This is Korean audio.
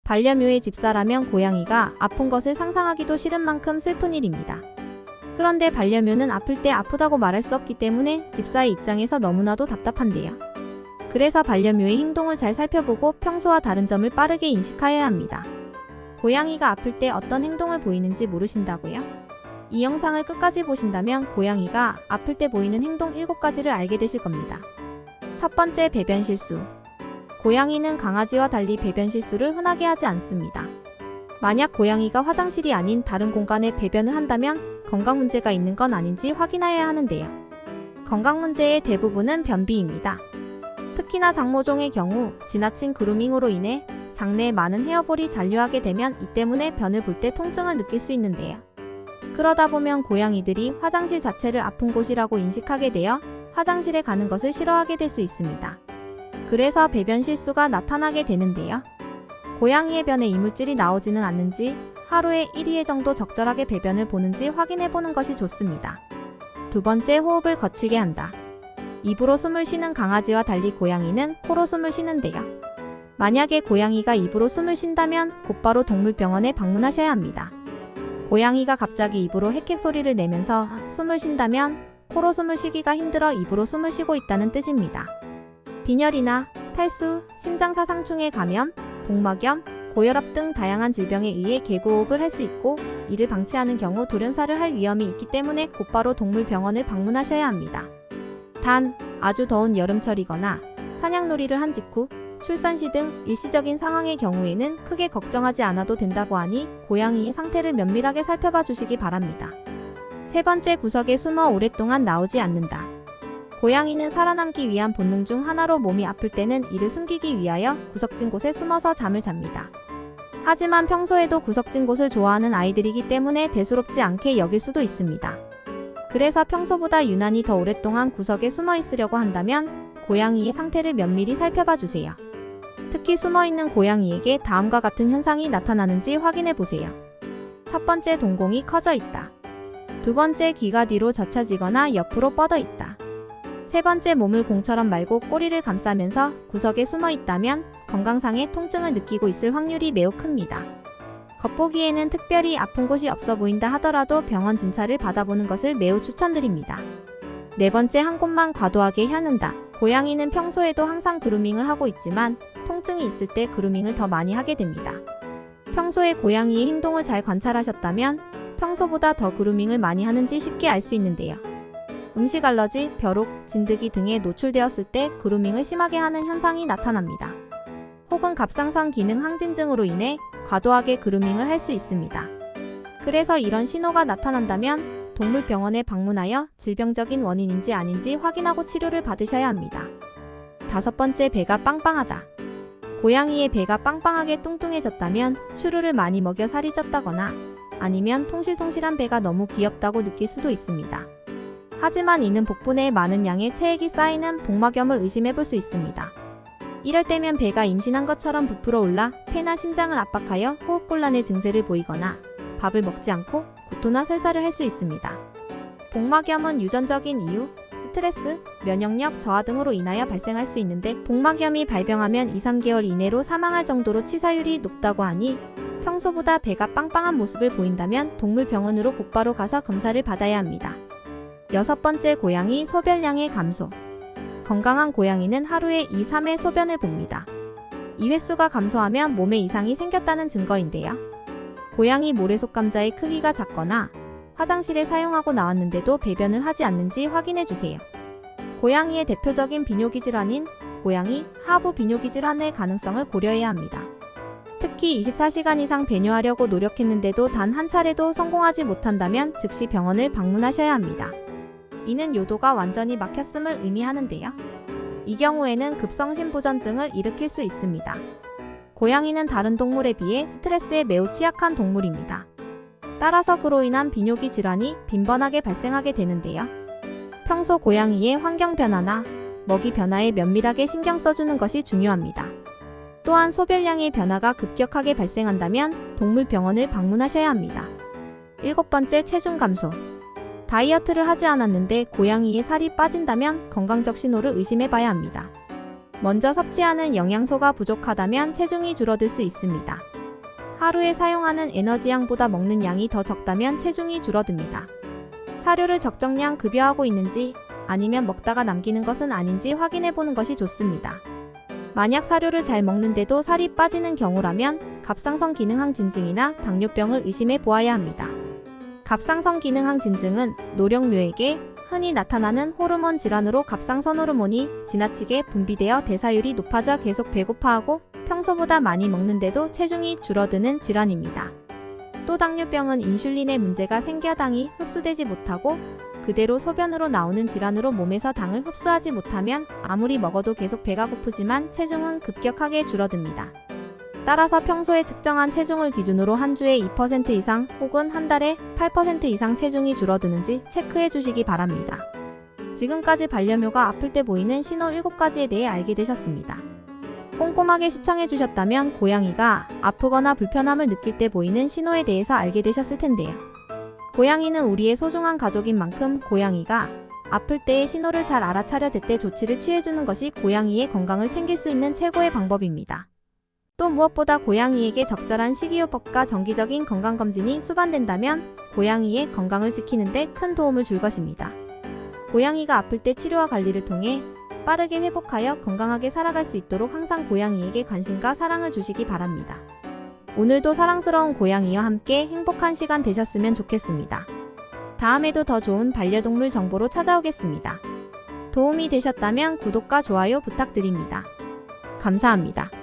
반려묘의 집사라면 고양이가 아픈 것을 상상하기도 싫은 만큼 슬픈 일입니다. 그런데 반려묘는 아플 때 아프다고 말할 수 없기 때문에 집사의 입장에서 너무나도 답답한데요. 그래서 반려묘의 행동을 잘 살펴보고 평소와 다른 점을 빠르게 인식하여야 합니다. 고양이가 아플 때 어떤 행동을 보이는지 모르신다고요? 이 영상을 끝까지 보신다면 고양이가 아플 때 보이는 행동 7가지를 알게 되실 겁니다. 첫 번째, 배변 실수. 고양이는 강아지와 달리 배변 실수를 흔하게 하지 않습니다. 만약 고양이가 화장실이 아닌 다른 공간에 배변을 한다면 건강 문제가 있는 건 아닌지 확인하여야 하는데요. 건강 문제의 대부분은 변비입니다. 특히나 장모종의 경우 지나친 그루밍으로 인해 장내에 많은 헤어볼이 잔류하게 되면 이 때문에 변을 볼 때 통증을 느낄 수 있는데요. 그러다 보면 고양이들이 화장실 자체를 아픈 곳이라고 인식하게 되어 화장실에 가는 것을 싫어하게 될 수 있습니다. 그래서 배변 실수가 나타나게 되는데요. 고양이의 변에 이물질이 나오지는 않는지 하루에 1회 정도 적절하게 배변을 보는지 확인해 보는 것이 좋습니다. 두 번째, 호흡을 거칠게 한다. 입으로 숨을 쉬는 강아지와 달리 고양이는 코로 숨을 쉬는데요. 만약에 고양이가 입으로 숨을 쉰다면 곧바로 동물병원에 방문하셔야 합니다. 고양이가 갑자기 입으로 헥헥 소리를 내면서 숨을 쉰다면 코로 숨을 쉬기가 힘들어 입으로 숨을 쉬고 있다는 뜻입니다. 빈혈이나 탈수, 심장사상충의 감염, 복막염, 고혈압 등 다양한 질병에 의해 개고호흡을 할 수 있고 이를 방치하는 경우 돌연사를 할 위험이 있기 때문에 곧바로 동물병원을 방문하셔야 합니다. 단, 아주 더운 여름철이거나 사냥놀이를 한 직후 출산 시 등 일시적인 상황의 경우에는 크게 걱정하지 않아도 된다고 하니 고양이의 상태를 면밀하게 살펴봐 주시기 바랍니다. 세 번째, 구석에 숨어 오랫동안 나오지 않는다. 고양이는 살아남기 위한 본능 중 하나로 몸이 아플 때는 이를 숨기기 위하여 구석진 곳에 숨어서 잠을 잡니다. 하지만 평소에도 구석진 곳을 좋아하는 아이들이기 때문에 대수롭지 않게 여길 수도 있습니다. 그래서 평소보다 유난히 더 오랫동안 구석에 숨어 있으려고 한다면 고양이의 상태를 면밀히 살펴봐 주세요. 특히 숨어있는 고양이에게 다음과 같은 현상이 나타나는지 확인해 보세요. 첫 번째, 동공이 커져 있다. 두 번째, 귀가 뒤로 젖혀지거나 옆으로 뻗어 있다. 세 번째, 몸을 공처럼 말고 꼬리를 감싸면서 구석에 숨어 있다면 건강상의 통증을 느끼고 있을 확률이 매우 큽니다. 겉보기에는 특별히 아픈 곳이 없어 보인다 하더라도 병원 진찰을 받아보는 것을 매우 추천드립니다. 네 번째, 한 곳만 과도하게 핥는다. 고양이는 평소에도 항상 그루밍을 하고 있지만 통증이 있을 때 그루밍을 더 많이 하게 됩니다. 평소에 고양이의 행동을 잘 관찰하셨다면 평소보다 더 그루밍을 많이 하는지 쉽게 알 수 있는데요. 음식 알러지, 벼룩, 진드기 등에 노출되었을 때 그루밍을 심하게 하는 현상이 나타납니다. 혹은 갑상선 기능 항진증으로 인해 과도하게 그루밍을 할 수 있습니다. 그래서 이런 신호가 나타난다면 동물병원에 방문하여 질병적인 원인인지 아닌지 확인하고 치료를 받으셔야 합니다. 다섯 번째, 배가 빵빵하다. 고양이의 배가 빵빵하게 뚱뚱해졌다면 추루를 많이 먹여 살이 쪘다거나 아니면 통실통실한 배가 너무 귀엽다고 느낄 수도 있습니다. 하지만 이는 복부 내에 많은 양의 체액이 쌓이는 복막염을 의심해 볼 수 있습니다. 이럴 때면 배가 임신한 것처럼 부풀어 올라 폐나 심장을 압박하여 호흡곤란의 증세를 보이거나 밥을 먹지 않고 구토나 설사를 할 수 있습니다. 복막염은 유전적인 이유, 스트레스, 면역력 저하 등으로 인하여 발생할 수 있는데 복막염이 발병하면 2-3개월 이내로 사망할 정도로 치사율이 높다고 하니 평소보다 배가 빵빵한 모습을 보인다면 동물병원으로 곧바로 가서 검사를 받아야 합니다. 여섯 번째, 고양이 소변량의 감소. 건강한 고양이는 하루에 2-3회 소변을 봅니다. 이 횟수가 감소하면 몸에 이상이 생겼다는 증거인데요. 고양이 모래속감자의 크기가 작거나 화장실에 사용하고 나왔는데도 배변을 하지 않는지 확인해 주세요. 고양이의 대표적인 비뇨기 질환인 고양이 하부 비뇨기 질환의 가능성을 고려해야 합니다. 특히 24시간 이상 배뇨하려고 노력했는데도 단 한 차례도 성공하지 못한다면 즉시 병원을 방문하셔야 합니다. 이는 요도가 완전히 막혔음을 의미하는데요. 이 경우에는 급성심부전증을 일으킬 수 있습니다. 고양이는 다른 동물에 비해 스트레스에 매우 취약한 동물입니다. 따라서 그로 인한 비뇨기 질환이 빈번하게 발생하게 되는데요. 평소 고양이의 환경 변화나 먹이 변화에 면밀하게 신경 써주는 것이 중요합니다. 또한 소변량의 변화가 급격하게 발생한다면 동물병원을 방문하셔야 합니다. 일곱 번째, 체중 감소. 다이어트를 하지 않았는데 고양이의 살이 빠진다면 건강적 신호를 의심해봐야 합니다. 먼저 섭취하는 영양소가 부족하다면 체중이 줄어들 수 있습니다. 하루에 사용하는 에너지양보다 먹는 양이 더 적다면 체중이 줄어듭니다. 사료를 적정량 급여하고 있는지 아니면 먹다가 남기는 것은 아닌지 확인해보는 것이 좋습니다. 만약 사료를 잘 먹는데도 살이 빠지는 경우라면 갑상선 기능항 진증이나 당뇨병을 의심해 보아야 합니다. 갑상선 기능항 진증은 노령묘에게 흔히 나타나는 호르몬 질환으로 갑상선 호르몬이 지나치게 분비되어 대사율이 높아져 계속 배고파하고 평소보다 많이 먹는데도 체중이 줄어드는 질환입니다. 또 당뇨병은 인슐린에 문제가 생겨 당이 흡수되지 못하고 그대로 소변으로 나오는 질환으로 몸에서 당을 흡수하지 못하면 아무리 먹어도 계속 배가 고프지만 체중은 급격하게 줄어듭니다. 따라서 평소에 측정한 체중을 기준으로 한 주에 2% 이상 혹은 한 달에 8% 이상 체중이 줄어드는지 체크해 주시기 바랍니다. 지금까지 반려묘가 아플 때 보이는 신호 7가지에 대해 알게 되셨습니다. 꼼꼼하게 시청해 주셨다면 고양이가 아프거나 불편함을 느낄 때 보이는 신호에 대해서 알게 되셨을 텐데요. 고양이는 우리의 소중한 가족인 만큼 고양이가 아플 때의 신호를 잘 알아차려 제때 조치를 취해주는 것이 고양이의 건강을 챙길 수 있는 최고의 방법입니다. 또 무엇보다 고양이에게 적절한 식이요법과 정기적인 건강검진이 수반된다면 고양이의 건강을 지키는 데 큰 도움을 줄 것입니다. 고양이가 아플 때 치료와 관리를 통해 빠르게 회복하여 건강하게 살아갈 수 있도록 항상 고양이에게 관심과 사랑을 주시기 바랍니다. 오늘도 사랑스러운 고양이와 함께 행복한 시간 되셨으면 좋겠습니다. 다음에도 더 좋은 반려동물 정보로 찾아오겠습니다. 도움이 되셨다면 구독과 좋아요 부탁드립니다. 감사합니다.